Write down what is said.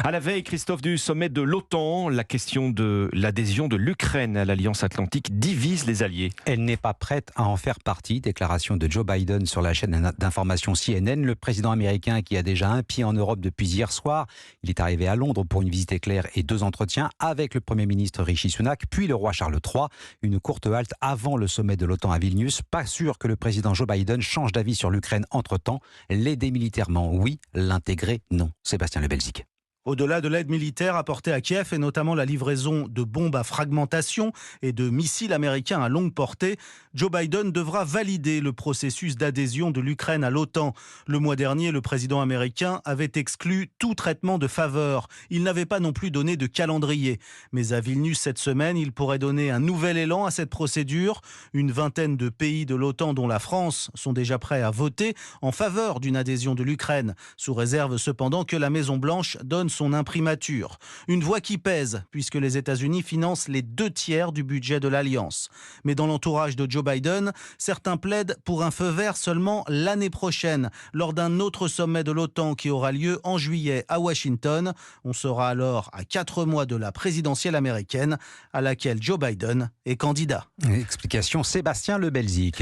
À la veille, Christophe, du sommet de l'OTAN, la question de l'adhésion de l'Ukraine à l'Alliance Atlantique divise les alliés. Elle n'est pas prête à en faire partie. Déclaration de Joe Biden sur la chaîne d'information CNN. Le président américain qui a déjà un pied en Europe depuis hier soir. Il est arrivé à Londres pour une visite éclair et 2 entretiens avec le Premier ministre Rishi Sunak, puis le roi Charles III. Une courte halte avant le sommet de l'OTAN à Vilnius. Pas sûr que le président Joe Biden change d'avis sur l'Ukraine entre-temps. L'aider militairement, oui. L'intégrer, non. Sébastien Le Belzic. Au-delà de l'aide militaire apportée à Kiev et notamment la livraison de bombes à fragmentation et de missiles américains à longue portée, Joe Biden devra valider le processus d'adhésion de l'Ukraine à l'OTAN. Le mois dernier, le président américain avait exclu tout traitement de faveur. Il n'avait pas non plus donné de calendrier. Mais à Vilnius cette semaine, il pourrait donner un nouvel élan à cette procédure. Une vingtaine de pays de l'OTAN, dont la France, sont déjà prêts à voter en faveur d'une adhésion de l'Ukraine, sous réserve cependant que la Maison-Blanche donne son imprimature. Une voix qui pèse, puisque les États-Unis financent les 2/3 du budget de l'Alliance. Mais dans l'entourage de Joe Biden, certains plaident pour un feu vert seulement l'année prochaine, lors d'un autre sommet de l'OTAN qui aura lieu en juillet à Washington. On sera alors à 4 mois de la présidentielle américaine, à laquelle Joe Biden est candidat. Explication Sébastien Le Belzic.